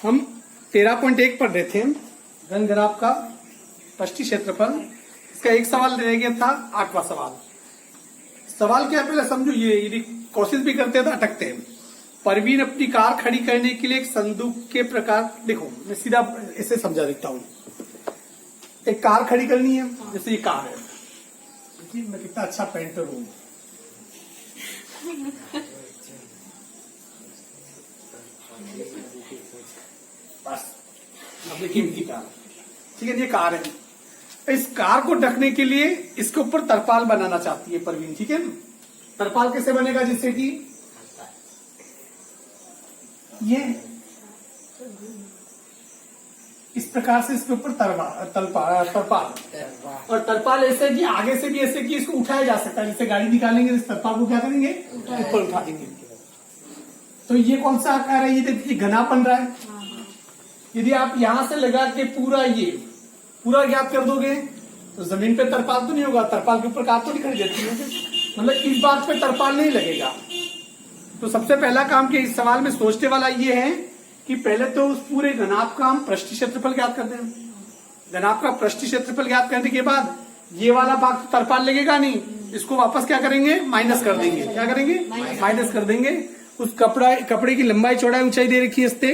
हम 13.1 पढ़ रहे थे घन ग्राफ का पृष्ठीय क्षेत्रफल। इसका एक सवाल रह गया था, 8वां सवाल। सवाल क्या है पहले समझो। ये यदि कोशिश भी करते हैं तो अटकते हैं। परवीन अपनी कार खड़ी करने के लिए एक संदूक के प्रकार, देखो मैं सीधा इसे समझा देता हूँ। एक कार खड़ी करनी है, जैसे ये कार है। देखिए मैं कितना अच्छा पेंटर हूँ। बस अब देखिए इनकी कार, ठीक है, ये कार है। इस कार को ढकने के लिए इसके ऊपर तरपाल बनाना चाहती है परवीन, ठीक है। तरपाल कैसे बनेगा? जिससे कि ये इस प्रकार से इसके ऊपर तरपाल, और तरपाल ऐसे कि आगे से भी ऐसे कि इसको उठाया जा सकता है। जैसे गाड़ी निकालेंगे इस तरपाल को क्या करेंगे? ऊपर उठा देंगे। तो ये कौन सा आकार है? ये देखिए घना बन रहा है। यदि आप यहां से लगा के पूरा ज्ञात कर दोगे तो जमीन पे तरपाल तो नहीं होगा, तरपाल के ऊपर कार तो नहीं खड़ी जाती है। मतलब इस बात पे तरपाल नहीं लगेगा। तो सबसे पहला काम कि इस सवाल में सोचने वाला ये है कि पहले तो उस पूरे घनाभ का हम पृष्ठीय क्षेत्रफल ज्ञात करते हैं। घनाभ का पृष्ठीय क्षेत्रफल ज्ञात करने के बाद ये वाला भाग तो तरपाल लगेगा नहीं, इसको वापस क्या करेंगे? माइनस कर देंगे। क्या करेंगे? माइनस कर देंगे। उस कपड़े की लंबाई चौड़ाई ऊंचाई दे रखी है। इससे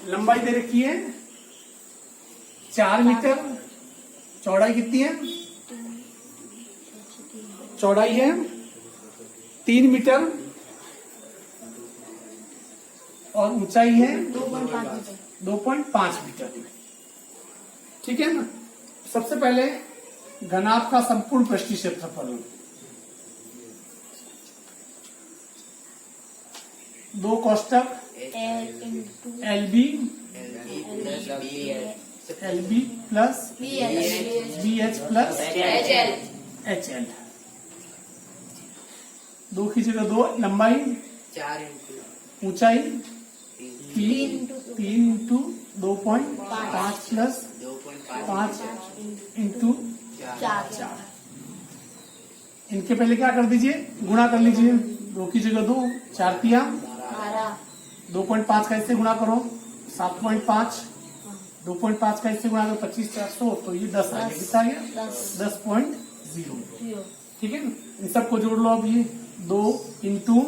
लंबाई दे रखी है 4 मीटर, चौड़ाई कितनी है? चौड़ाई है 3 मीटर और ऊंचाई है 2.5 मीटर। ठीक है ना। सबसे पहले घनाभ का संपूर्ण पृष्ठीय क्षेत्रफल, 2 कोष्टक LB plus BH plus HL। 2 की जगह 2, लंबाई 4 ऊंचाई 3 इंटू 2.5 प्लस 5 इंटू 4। इनके पहले क्या कर दीजिए? गुणा कर लीजिए। 2 की जगह 2, 4 तिया 2.5 का इससे गुणा करो 7.5, 2.5 का इससे गुणा करो 25 400, तो ये 10 आ गया। कितना आ गया? 10.0। ठीक है ना। इन सबको जोड़ लो। अब ये 2 इंटू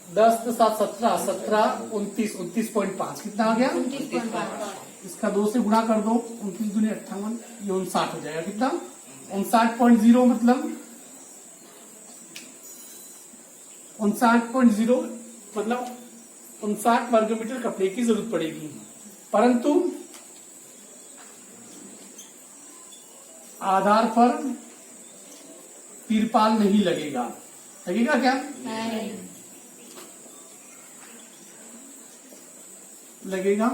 10 तो 7 17 17 29 29.5 कितना आ गया? 29.5। इसका 2 से गुणा कर दो, 29 दूनी 58, ये 59 हो जाएगा। कितना? 59.0 मतलब 59.0 मतलब 59 वर्ग मीटर कपड़े की जरूरत पड़ेगी। परंतु आधार पर तिरपाल नहीं लगेगा। लगेगा क्या? नहीं लगेगा।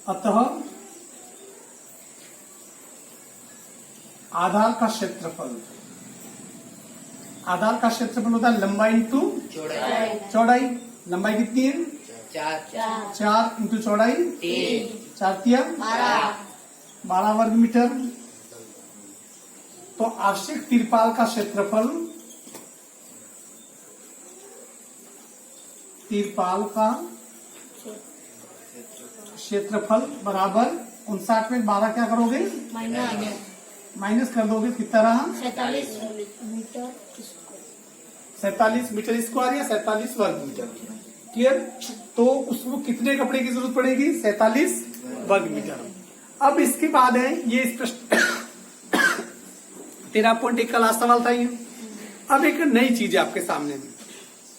अतः आधार का क्षेत्रफल होता है लंबाई इंटू चौड़ाई। लंबाई कितनी है? 4 इंटू चौड़ाई 4 तिया 12 वर्ग मीटर। तो आवश्यक तिरपाल का क्षेत्रफल बराबर 59 में 12 क्या करोगे? माइनस कर दोगे। कितना रहा? 47 मीटर स्क्वायर या 47 वर्ग मीटर। क्लियर? तो उसको कितने कपड़े की जरूरत पड़ेगी? 47 वर्ग मीटर। अब इसके बाद है ये इस प्रश्न 13.1 का लास्ट सवाल था ये। अब एक नई चीज है आपके सामने।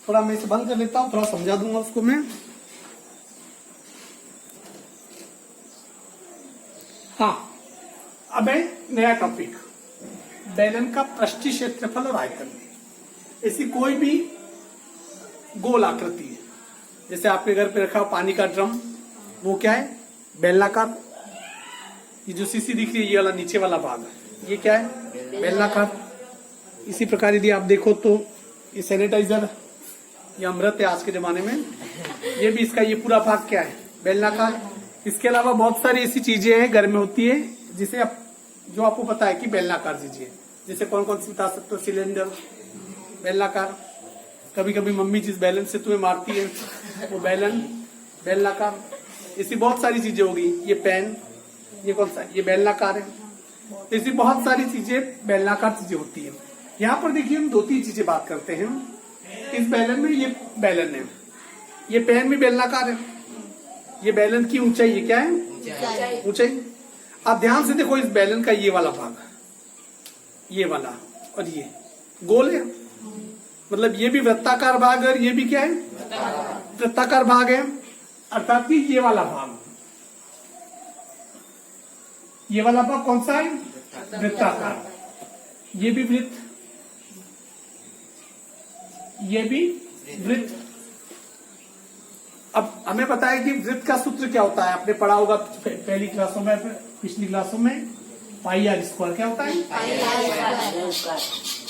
थोड़ा मैं इसे बंद कर लेता हूँ, थोड़ा समझा दूंगा उसको मैं। हाँ, अब है नया टॉपिक, बेलन का पृष्ठीय क्षेत्रफल और आयतन। ऐसी कोई भी गोल आकृति है, जैसे आपके घर पे रखा पानी का ड्रम, वो क्या है? बेलनाकार। ये जो सीसी दिख रही है, ये वाला नीचे वाला भाग, ये क्या है? बेलनाकार। इसी प्रकार यदि आप देखो तो ये सैनिटाइजर, ये अमृत है आज के जमाने में, ये भी इसका ये पूरा भाग क्या है? बेलनाकार। इसके अलावा बहुत सारी ऐसी चीजें हैं घर में होती है जिसे जो आपको पता है कि बेलनाकार चीजें, जैसे कौन कौन सी बता सकते हो? सिलेंडर बेलनाकार। कभी कभी मम्मी जिस बैलन से तुम्हें मारती है वो बेलनाकार। ऐसी बहुत सारी चीजें होगी। ये पेन, ये कौन सा, ये बेलनाकार है। ऐसी बहुत सारी चीजें बेलनाकार चीजें होती है। यहाँ पर देखिए हम 2-3 चीजें बात करते हैं। इस बेलन में, ये बेलन है, ये पेन भी बेलनाकार है। ये बेलन की ऊंचाई, ये क्या है, ऊंचाई। आप ध्यान से देखो, इस बेलन का ये वाला भाग, ये वाला और ये गोल है, मतलब ये भी वृत्ताकार भाग और ये भी क्या है, वृत्ताकार भाग है। अर्थात कि ये वाला भाग, ये वाला भाग कौन सा है, वृत्ताकार। ये भी वृत्त, ये भी वृत्त। अब हमें पता है कि वृत्त का सूत्र क्या होता है, आपने पढ़ा होगा पहली क्लासों में, पिछली क्लासों में। पाई आर स्क्वायर क्या होता है,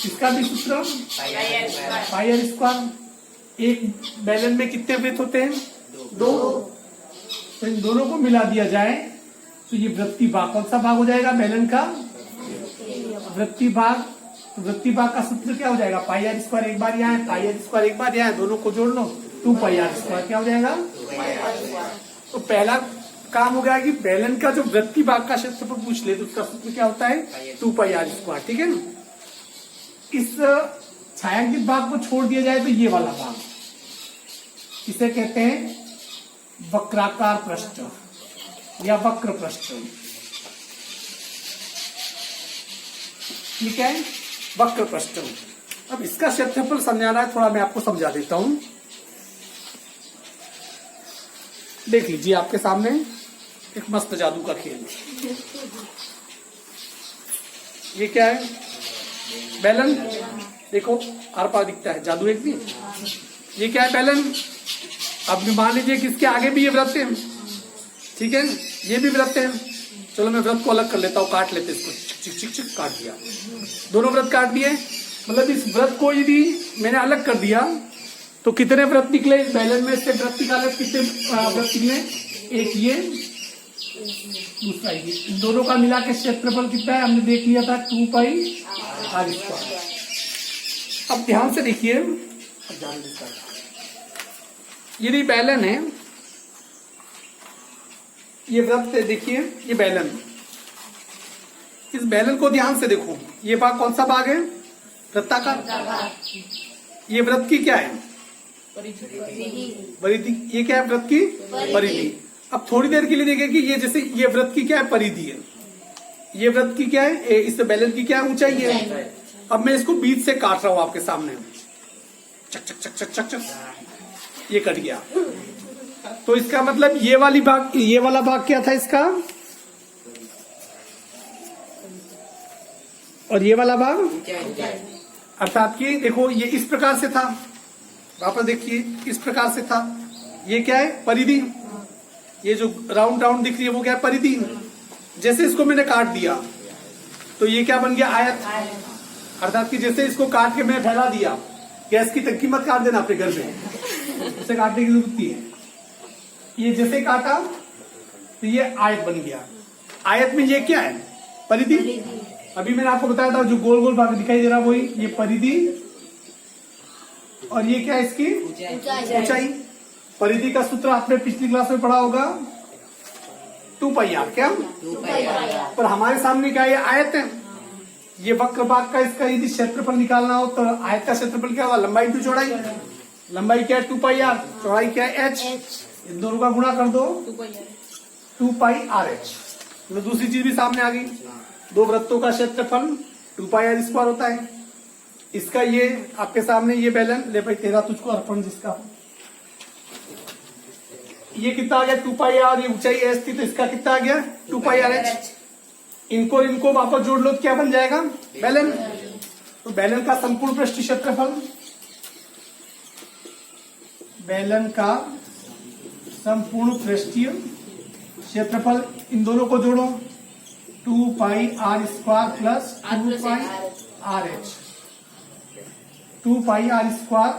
इसका भी सूत्र पाई आर स्क्वायर। एक बेलन में कितने वृत्त होते हैं, 2। तो इन दोनों को मिला दिया जाए तो ये वृत्तीय भाग, कौन सा भाग हो जाएगा, बेलन का वृत्तीय भाग। तो वृत्तीय भाग का सूत्र क्या हो जाएगा, पाई आर स्क्वायर एक बार यहाँ है, पाई आर स्क्वायर एक बार यहाँ है, दोनों को जोड़ लो, 2 पाई आर स्क्वायर क्या हो जाएगा। तो पहला काम हो गया कि बेलन का जो वृत्तीय भाग का क्षेत्रफल पूछ ले तो उसका सूत्र क्या होता है, 2 पाई आर स्क्वायर। ठीक है ना। इस छायांकित भाग को छोड़ दिया जाए तो ये वाला भाग, इसे कहते हैं वक्राकार पृष्ठ या वक्र पृष्ठ। ठीक है, वक्र पृष्ठ। अब इसका क्षेत्रफल समझाना है, थोड़ा मैं आपको समझा देता हूं। देख लीजिए आपके सामने एक मस्त जादू का खेल। ये क्या है, बेलन। देखो आर पार दिखता है, जादू एक भी। ये क्या है, बेलन। अब मान लीजिए कि इसके आगे भी ये वृत्त है, ठीक है, ये भी वृत्त है। चलो मैं वृत्त को अलग कर लेता हूँ, काट लेते इसको, चिक चिक चिक काट दिया, दोनों वृत्त काट दिए। मतलब इस वृत्त को यदि मैंने अलग कर दिया तो कितने वृत्त निकले इस बेलन में, से वृत्त निकाले कितने वृत्त निकले, एक ये, दूसरा ये, इन दोनों का मिला के क्षेत्रफल कितना है हमने देख लिया था, 2 पाई आर स्क्वायर। अब ध्यान से देखिए, यदि बेलन है, ये वृत्त है, देखिए ये बेलन, इस बेलन को ध्यान से देखो, ये भाग कौन सा भाग है, वृत्ताकार। ये वृत्त की क्या है, परिधि। ये क्या है, वृत्त की परिधि। अब थोड़ी देर के लिए देखें कि ये जैसे ये वृत्त की क्या है, परिधि है, ये वृत्त की क्या है, इस बेलन की क्या ऊंचाई है। अब मैं इसको बीच से काट रहा हूं आपके सामने, चक चक चक चक चक चक, ये कट गया। तो इसका मतलब ये वाली भाग, ये वाला भाग क्या था इसका, और ये वाला भाग, अर्थात कि देखो ये इस प्रकार से था, वापस देखिए इस प्रकार से था। ये क्या है, परिधि। ये जो राउंड राउंड दिख रही है वो क्या है, परिधि। जैसे इसको मैंने काट दिया तो ये क्या बन गया, आयत। अर्थात कि जैसे इसको काट के मैंने फैला दिया, गैस की टंकी मत काट देना अपने घर में, उसे काटने की जरूरत नहीं है। ये जैसे काटा तो ये आयत बन गया। आयत में ये क्या है, परिधि। अभी मैंने आपको बताया था जो गोल गोल भाग दिखाई दे रहा वही ये परिधि, और ये क्या है, इसकी ऊंचाई। परिधि का सूत्र आपने पिछली क्लास में पढ़ा होगा, 2 पाई आर, क्या 2 पाई आर। पर हमारे सामने क्या है, ये आयत है। ये वक्र भाग का इसका यदि क्षेत्रफल निकालना हो तो आयत का क्षेत्रफल क्या होगा, लंबाई टू चौड़ाई। लंबाई क्या है, 2 पाई आर, चौड़ाई क्या है, h। इन दोनों का गुणा कर दो, 2 पाई आर एच। तो दूसरी चीज भी सामने आ गई, 2 वृत्तों का क्षेत्रफल 2 पाई आर स्क्वायर होता है। इसका ये आपके सामने ये बेलन, ले भाई तेरा तुझको अर्पण जिसका, ये कितना आ गया, 2 पाई आर। ये ऊंचाई एच थी तो इसका कितना आ गया, 2 पाई आर एच। इनको वापस जोड़ लो तो क्या बन जाएगा, बेलन। तो बेलन का संपूर्ण पृष्ठीय क्षेत्रफल, बेलन का संपूर्ण पृष्ठीय क्षेत्रफल, इन दोनों को जोड़ो, 2 pi r square plus 2 pi r h. 2 pi r square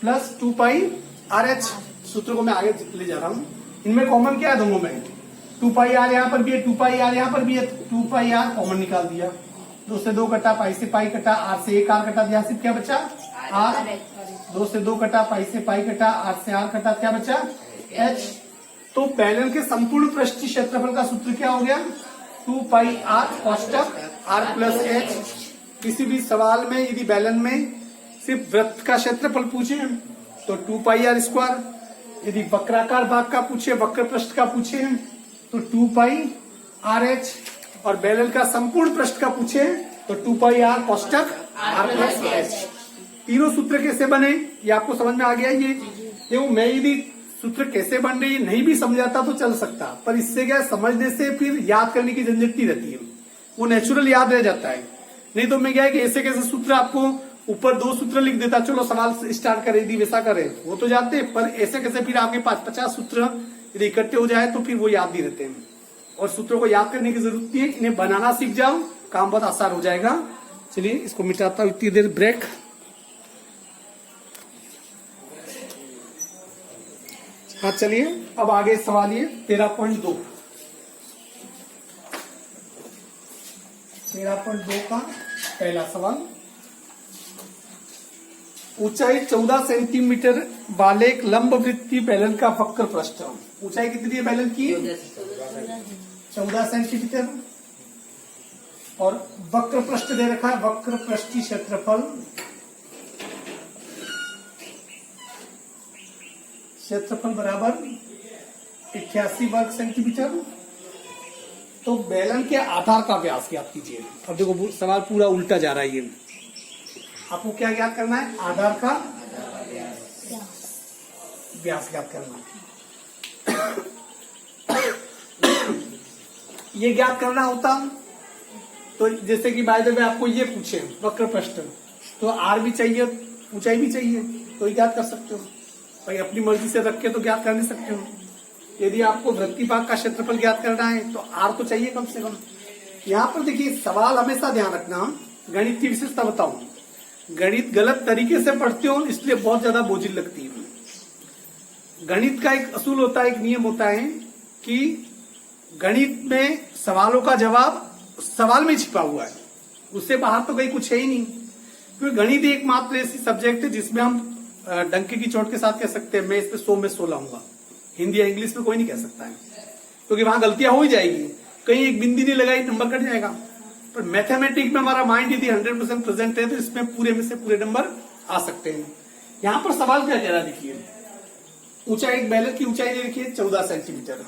plus 2 pi r h. सूत्र को मैं आगे ले जा रहा हूं। इनमें कॉमन क्या है, दोनों में 2 पाई आर यहाँ पर भी है, 2 पाई आर यहाँ पर भी है, 2 पाई आर कॉमन निकाल दिया, 2 से 2 कटा, पाई से पाई कटा, आर से 1 आर कटा, यहाँ से क्या बचा, आर। 2 से 2 कटा, पाई से पाई कटा, आर से आर कटा, क्या बचा, एच। तो बेलन के संपूर्ण पृष्ठीय क्षेत्रफल का सूत्र क्या हो गया? 2 पाई r कोष्टक r प्लस h। किसी भी सवाल में यदि बेलन में सिर्फ वृत्त का क्षेत्रफल पूछे तो 2 पाई r स्क्वायर, यदि वक्राकार भाग का पूछे, वक्र पृष्ठ का पूछे तो 2 पाई r h, और बेलन का संपूर्ण पृष्ठ का पूछे तो 2 पाई r कोष्टक r प्लस h। तीनों सूत्र कैसे बने ये आपको समझ में आ गया। ये देखो, मैं यदि सूत्र कैसे बन रहे नहीं भी समझाता तो चल सकता, पर इससे क्या समझने से फिर याद करने की झंझट नहीं रहती है, वो नेचुरल याद रह जाता है। नहीं तो मैं क्या है कि ऐसे कैसे सूत्र आपको ऊपर 2 सूत्र लिख देता, चलो सवाल स्टार्ट करें, यदि वैसा करें वो तो जाते, पर ऐसे कैसे फिर आपके पास 50 सूत्र यदि इकट्ठे हो जाए तो फिर वो याद नहीं रहते हैं। और सूत्रों को याद करने की जरूरत नहीं है, इन्हें बनाना सीख जाओ, काम बहुत आसान हो जाएगा। चलिए इसको मिटाता हूँ, इतनी देर ब्रेक। हाँ चलिए, अब आगे सवाल ये 13.2 का पहला सवाल। ऊंचाई 14 सेंटीमीटर वाले एक लंबवृत्तीय बेलन का वक्र पृष्ठ। ऊंचाई कितनी है बेलन की? 14 सेंटीमीटर, और वक्र पृष्ठ दे रखा है, वक्र पृष्ठीय क्षेत्रफल, क्षेत्रफल बराबर 88 वर्ग सेंटीमीटर। तो बेलन के आधार का व्यास ज्ञात कीजिए। अब देखो सवाल पूरा उल्टा जा रहा है, ये आपको क्या ज्ञात करना है? आधार का व्यास ज्ञात करना ये ज्ञात करना होता तो जैसे कि बाय द वे आपको ये पूछे वक्र पृष्ठ, तो आर भी चाहिए, ऊंचाई भी चाहिए, तो ये ज्ञात कर सकते हो भाई, अपनी मर्जी से रख के तो ज्ञात कर नहीं सकते हो। यदि आपको वृत्तीय भाग का क्षेत्रफल ज्ञात करना है तो आर तो चाहिए कम से कम। यहाँ पर देखिए सवाल हमेशा ध्यान रखना, गणित की विशेषता बताऊं, गणित गलत तरीके से पढ़ते हो इसलिए बहुत ज्यादा बोझिल लगती है। गणित का एक असूल होता है, एक नियम होता है कि गणित में सवालों का जवाब सवाल में छिपा हुआ है, उससे बाहर तो कहीं कुछ है ही नहीं। क्योंकि गणित एकमात्र ऐसी सब्जेक्ट है जिसमें हम डंके की चोट के साथ कह सकते हैं मैं इस पे 100 में 100 लाऊंगा। हिंदी या इंग्लिश में कोई नहीं कह सकता है, क्योंकि वहां गलतियां हो ही जाएगी, कहीं एक बिंदी नहीं लगाई नंबर कट जाएगा। पर मैथमेटिक्स में हमारा माइंड यदि 100% प्रेजेंट है तो इसमें पूरे में से पूरे नंबर आ सकते हैं। यहाँ पर सवाल क्या कह रहा देखिए, ऊंचाई, बेलन की ऊंचाई देखिए 14 सेंटीमीटर,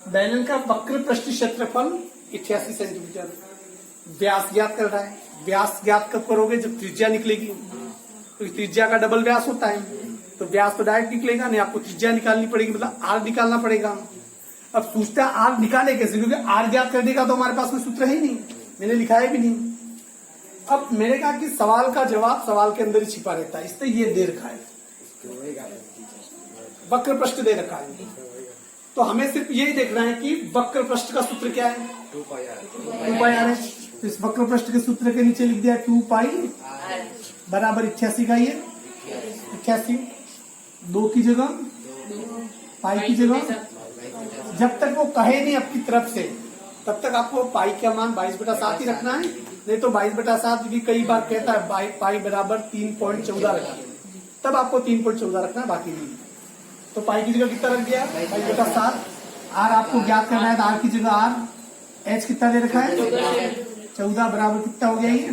बेलन का वक्र पृष्ठ क्षेत्रफल 88 सेंटीमीटर, व्यास ज्ञात कर रहा है। व्यास ज्ञात कब करोगे? जब त्रिज्या निकलेगी, तो त्रिज्या का डबल व्यास होता है, तो व्यास तो डायरेक्ट निकलेगा नहीं, आपको त्रिज्या निकालनी पड़ेगी, मतलब आर निकालना पड़ेगा। अब सोचता है आर निकाले कैसे, क्योंकि आर ज्ञात कर देगा तो हमारे पास कोई सूत्र है ही नहीं, मैंने लिखा है भी नहीं। अब मैंने कहा कि सवाल का जवाब सवाल के अंदर ही छिपा रहता है, इसलिए ये दे रखा है, वक्र पृष्ठ दे रखा है। तो हमें सिर्फ यही देखना है कि वक्र पृष्ठ का सूत्र क्या है? 2 पाई r। तो इस वक्र पृष्ठ के सूत्र के नीचे लिख दिया 2 पाई बराबर 88 का, ये 88 2 की जगह पाई की जगह, जब तक वो कहे नहीं अपनी तरफ से तब तक आपको पाई का मान 22/7 ही रखना है। नहीं तो 22/7 भी कई बार कहता है पाई बराबर 3.14 रखिए, तब आपको 3.14 रखना है, बाकी नहीं। तो पाई की जगह कितना रख दिया? 22/7। आर आपको ज्ञात करना है तो आर की जगह आर, एच कितना दे रखा है? 14 बराबर कितना हो गया ये?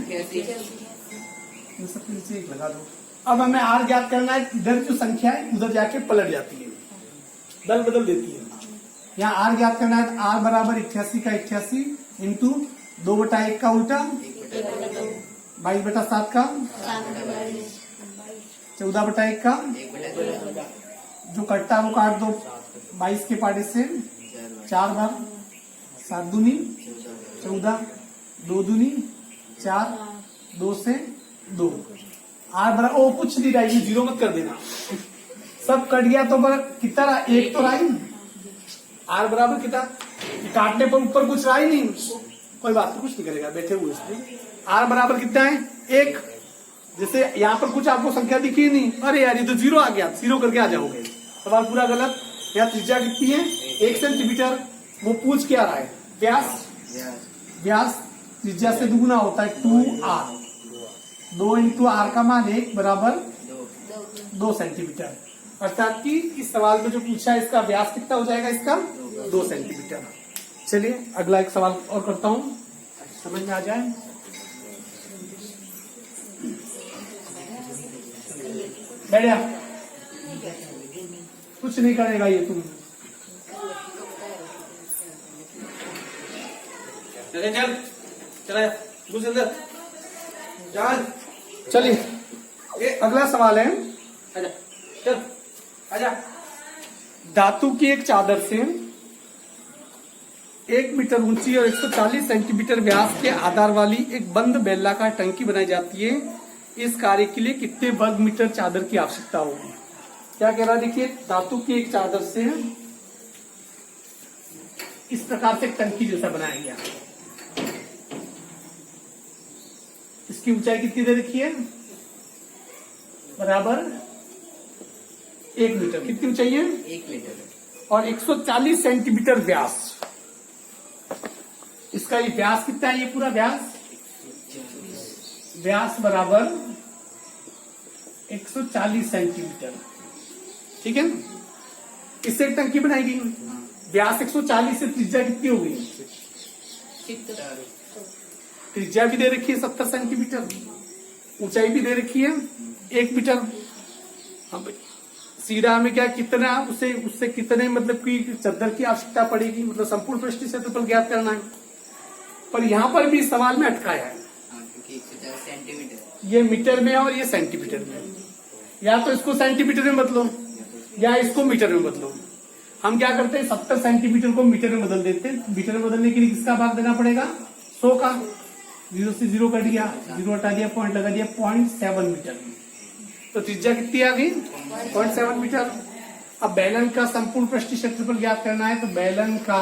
सबके नीचे एक लगा दो। अब हमें आर ज्ञात करना है, इधर जो संख्या है उधर जाके पलट जाती है, दल बदल देती है। यहाँ आर ज्ञात करना है तो आर बराबर 88 का 88 इंटू 2/1 का उल्टा 22/7 का 14/1 का, जो कटता है वो काट दो 22 के पाटे से 4 बार, 7 दूनी 14, 2 दूनी 4, 2 से 2। आर बराबर, ओ कुछ नहीं रही, जीरो मत कर देना, सब कट गया तो कितना रहा? 1 तो रहा ही। आर बराबर कितना? काटने पर ऊपर कुछ रहा ही नहीं, कोई बात नहीं, कुछ नहीं करेगा, बैठे हुए इसमें। आर बराबर कितना है? 1। जैसे यहाँ पर कुछ आपको संख्या दिखी नहीं, अरे यार ये तो 0 आ गया, 0 करके आ जाओगे, सवाल पूरा गलत। यहाँ त्रिज्या कितनी है? 1 सेंटीमीटर। वो पूछ क्या रहा है? व्यास, व्यास त्रिज्या से दुगुना होता है 2r, 2 इंटू आर का मान 1 बराबर 2 सेंटीमीटर। अर्थात कि इस सवाल में जो पूछा है इसका व्यास कितना हो जाएगा, इसका 2 सेंटीमीटर। चलिए अगला एक सवाल और करता हूँ, समझ में आ जाए। बैठ जा, कुछ नहीं करेगा ये तुम। चल चला घुस अंदर चल। चलिए अगला सवाल है, आजा चल आजा। धातु की एक चादर से 1 मीटर ऊंची और 140 सेंटीमीटर व्यास के आधार वाली एक बंद बेलनाकार टंकी बनाई जाती है। इस कार्य के लिए कितने वर्ग मीटर चादर की आवश्यकता होगी? क्या कह रहा है देखिए, धातु की एक चादर से इस प्रकार से एक टंकी जैसा बनाया गया। इसकी ऊंचाई कितनी दे रखी है? बराबर 1 मीटर। कितनी ऊंचाई है? 1 मीटर। और 140 सेंटीमीटर व्यास। इसका ये व्यास कितना है? ये पूरा व्यास बराबर 140 सेंटीमीटर। ठीक है, इससे एक टंकी बनाएगी। व्यास 140 से त्रिज्या कितनी हो गई? त्रिज्या भी दे रखी है 70 सेंटीमीटर, ऊंचाई भी दे रखी है 1 मीटर। अब सीधा हमें क्या कितना उससे कितने मतलब कि चादर की आवश्यकता पड़ेगी, मतलब संपूर्ण पृष्ठ क्षेत्रफल ज्ञात करना है। पर यहाँ पर भी सवाल में अटकाया है, क्योंकि 50 सेंटीमीटर ये मीटर में और ये सेंटीमीटर में। या तो इसको सेंटीमीटर में बदलो या इसको मीटर में बदलो। हम क्या करते हैं, 70 सेंटीमीटर को मीटर में बदल देते हैं। मीटर में बदलने के लिए किसका भाग देना पड़ेगा? 100 का। 0 से 0 कट गया, 0 हटा दिया, पॉइंट लगा दिया, 0.7 मीटर। तो त्रिज्या कितनी आ गई? 0.7 मीटर। अब बेलन का संपूर्ण पृष्ठीय क्षेत्रफल ज्ञात करना है, तो बेलन का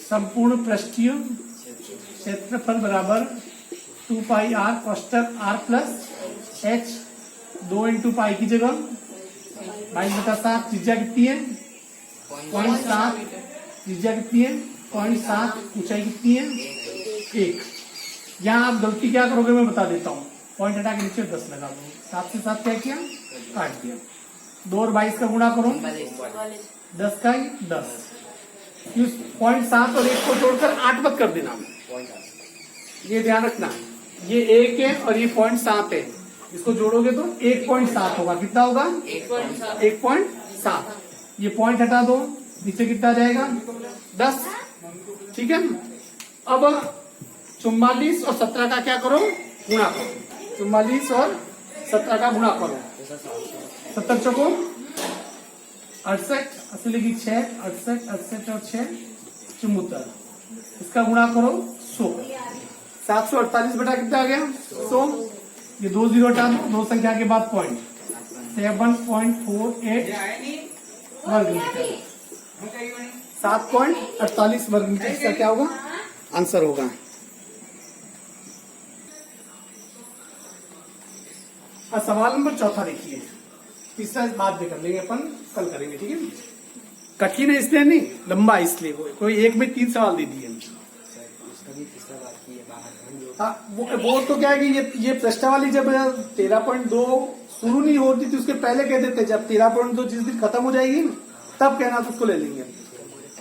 संपूर्ण पृष्ठीय क्षेत्रफल बराबर 2 पाई r कोष्टक r plus h। 2 into pi की जगह 22/7। त्रिज्या कितनी है? 0.7। त्रिज्या कितनी है? 0.7। ऊंचाई कितनी है? 1। यहाँ आप गलती क्या करोगे मैं बता देता हूँ। पॉइंट हटा के नीचे 10 लगा दो। 7 से 7 क्या किया? काट दिया। 2 और 22 का गुणा करो, 10 का 10। 0.7 और 1 को जोड़कर 8 मत कर देना, ये ध्यान रखना। ये 1 है और ये 0.7 है, इसको जोड़ोगे तो 1.7 होगा। कितना होगा? 1.7। ये पॉइंट हटा दो, नीचे कितना जाएगा? 10। ठीक है, अब 44 और 17 का क्या करो? गुणा करो। 44 और 17 का गुणा करो। 70 चौको 68, 80 लगी 6, 68, 68 और 6 74। इसका गुणा करो 100। 748 बटा कितना आ गया? 100। ये 2 0 हटा दो, 2 संख्या के बाद पॉइंट। 7.48 वर्ग मीटर। 7.48 वर्ग मीटर इसका क्या होगा? आंसर होगा। अब सवाल नंबर 4 देखिए। तीसरा इस बात भी कर लेंगे अपन, कल करेंगे। ठीक है, कठिन है इसलिए नहीं, लंबा इसलिए। कोई एक में 3 सवाल दे दिए। हाँ, वो तो क्या है कि ये पृष्ठा वाली जब 13.2 शुरू नहीं होती थी उसके पहले कह देते, जब 13.2 जिस दिन खत्म हो जाएगी ना तब कहना तो उसको ले लेंगे।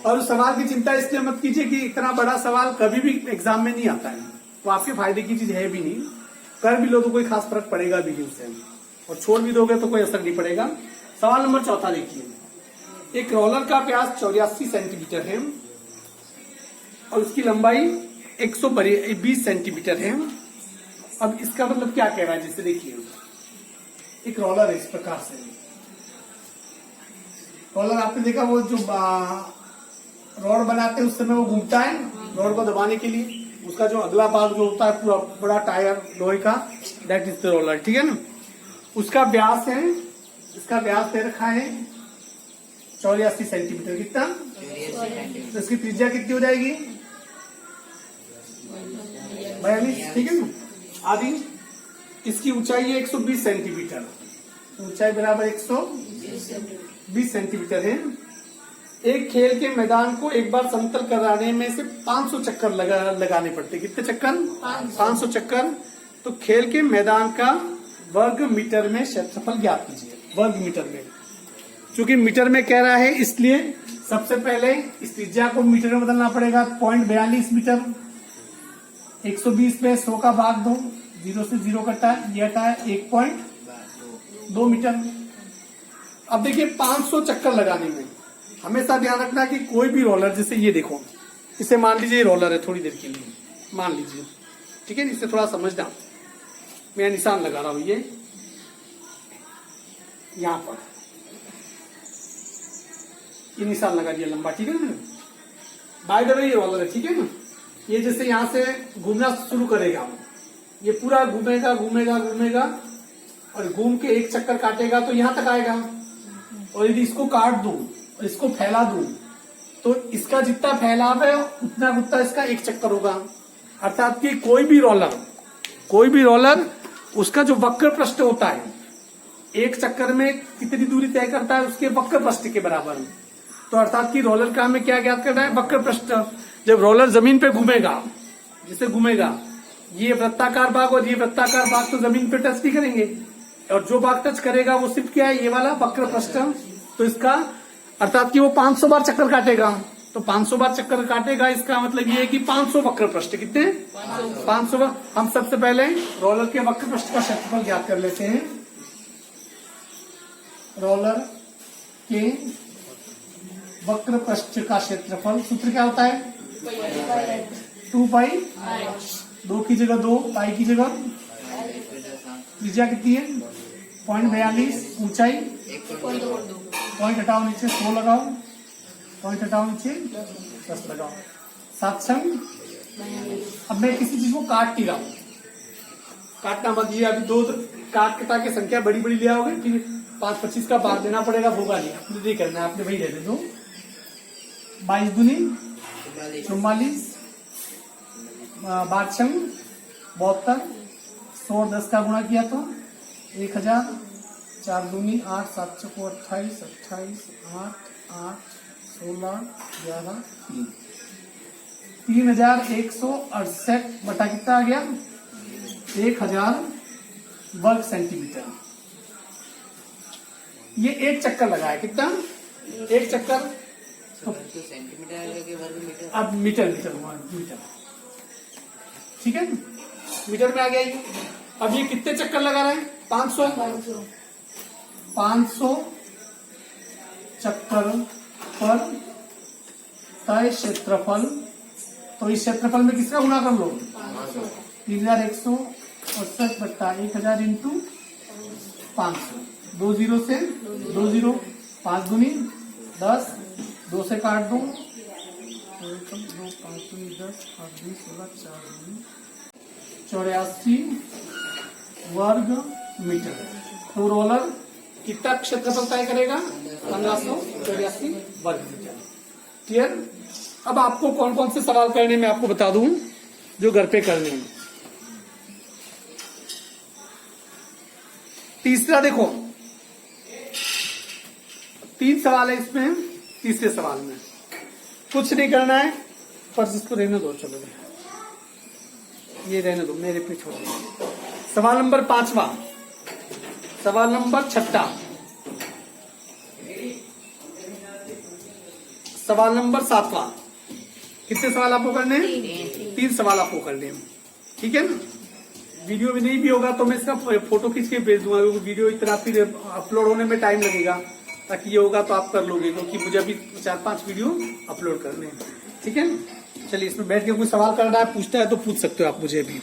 और उस सवाल की चिंता इसलिए मत कीजिए कि इतना बड़ा सवाल कभी भी एग्जाम में नहीं आता है, वो आपके फायदे की चीज है भी नहीं। कर भी लो तो कोई खास फर्क पड़ेगा भी नहीं उससे, और छोड़ भी दोगे तो कोई असर नहीं पड़ेगा। सवाल नंबर 4 देखिए। एक रोलर का व्यास 84 सेंटीमीटर है और उसकी लंबाई 120 सेंटीमीटर है। अब इसका मतलब क्या कह रहा है? जैसे देखिए, एक रोलर है इस प्रकार से। रोलर आपने देखा वो जो रॉड बनाते हैं उस समय वो घूमता है रॉड को दबाने के लिए। उसका जो अगला भाग जो होता है पूरा बड़ा टायर लोहे का, दैट इज द रोलर। ठीक है ना, उसका व्यास है, इसका व्यास दे रखा है 84 सेंटीमीटर। कितना? तो इसकी त्रिज्या कितनी हो जाएगी? 42। ठीक है ना, आदि। इसकी ऊंचाई है 120 सेंटीमीटर। ऊंचाई बराबर 120 सेंटीमीटर है। एक खेल के मैदान को एक बार समतल कराने में से 500 चक्कर लगाने पड़ते। कितने चक्कर? 500 चक्कर। तो खेल के मैदान का वर्ग मीटर में क्षेत्रफल ज्ञात कीजिए। वर्ग मीटर में, चूंकि मीटर में कह रहा है इसलिए सबसे पहले इस त्रिज्या को मीटर में बदलना पड़ेगा। 0.42 मीटर, 120 पे 100 का भाग 2, 0 से 0 कटा, ये हटा है 1.2 मीटर। अब देखिए 500 चक्कर लगाने में हमेशा ध्यान रखना कि कोई भी रोलर, जैसे ये देखो, इसे मान लीजिए रोलर है थोड़ी देर के लिए, मान लीजिए, ठीक है, इसे थोड़ा समझना। मैं निशान लगा रहा हूं ये यहां पर, ये निशान लगा दिया लंबा, ठीक है ना। बाय द वे ये रोलर है, ठीक है ना। ये जैसे यहां से घूमना शुरू करेगा, ये पूरा घूमेगा घूमेगा घूमेगा और घूम के एक चक्कर काटेगा तो यहां तक आएगा। और यदि इसको काट दूं और इसको फैला दूं तो इसका जितना फैलाव है उतना उतना इसका एक चक्कर होगा। अर्थात कि कोई भी रोलर उसका जो वक्र पृष्ठ होता है एक चक्कर में कितनी दूरी तय करता है उसके वक्र पृष्ठ के बराबर। तो अर्थात कि रोलर का हमें क्या ज्ञात करना है, वक्र पृष्ठ। जब रोलर जमीन पे घूमेगा, जैसे घूमेगा, ये वृत्ताकार भाग और ये वृत्ताकार भाग तो जमीन पे टच नहीं करेंगे, और जो भाग टच करेगा वो सिर्फ क्या है, ये वाला वक्र पृष्ठ। तो इसका अर्थात कि वो 500 बार चक्कर काटेगा, तो 500 बार चक्कर काटेगा, इसका मतलब ये है कि 500 वक्र पृष्ठ, कितने 500 बार। हम सबसे पहले रोलर के वक्र पृष्ठ का क्षेत्रफल ज्ञात कर लेते हैं। रोलर के वक्र पृष्ठ का क्षेत्रफल सूत्र क्या होता है, 2 पाई, 2 की जगह 2, पाई की जगह, त्रिज्या कितनी है 0.42, ऊंचाई पॉइंट हटाओ नीचे 100 लगाओ, पॉइंट हटाओ नीचे 10 लगाओ, 7 संग। अब मैं किसी चीज को काट नहीं रहा हूं, काटना मत दिए, अभी 2 काट कटा के संख्या बड़ी बड़ी ले आओगे, फिर 5-25 का भाग देना पड़ेगा, होगा नहीं, आपने नहीं करना है, आपने वही रहने दो। 22 दूनी 44, 12 छंग 72, 100 और 10 का गुणा किया तो 1000, 4 दूनी 8, 7 चौको 28, 28, 8, 8, 16, 11, 3, 3168 बटा कितना आ गया 1000 वर्ग सेंटीमीटर। ये एक चक्कर लगा है, कितना एक चक्कर, तो सेंटीमीटर आएगा कि वर्ग मीटर? अब मीटर ठीक है, मीटर में आ गया ये। अब ये कितने चक्कर लगा रहा है 500 चक्कर पर तय क्षेत्रफल। तो इस क्षेत्रफल में किसका गुणा कर लो 3168 बट्टा 1000 इंटू 500, 2 0 से 2 0, 5 दूनी 10, 2 से काट दो 2 5 दूनी 10, 8 20 16 4 दूनी 84 वर्ग मीटर। तो रोलर कितना क्षेत्रफल तय करेगा 1584 वर्ग मीटर। क्लियर। अब आपको कौन कौन से सवाल करने में आपको बता दूं जो घर पे करने हैं। तीसरा देखो 3 सवाल है इसमें, तीसरे सवाल में कुछ नहीं करना है, पर इसको रहने दो, चलो ये रहने दो, मेरे पे छोड़ दो। सवाल नंबर 5वां, सवाल नंबर 6, सवाल नंबर 7वां। कितने सवाल आपको करने हैं 3 सवाल आपको करने हैं, ठीक है ना। वीडियो में नहीं भी होगा तो मैं इसका फोटो खींच के भेज दूंगा, क्योंकि वीडियो इतना फिर अपलोड होने में टाइम लगेगा, ताकि ये होगा तो आप कर लोगे, क्योंकि मुझे अभी 4-5 वीडियो अपलोड करने हैं, ठीक है। चलिए इसमें बैठ के कोई सवाल करना है, पूछता है तो पूछ सकते हो आप मुझे भी।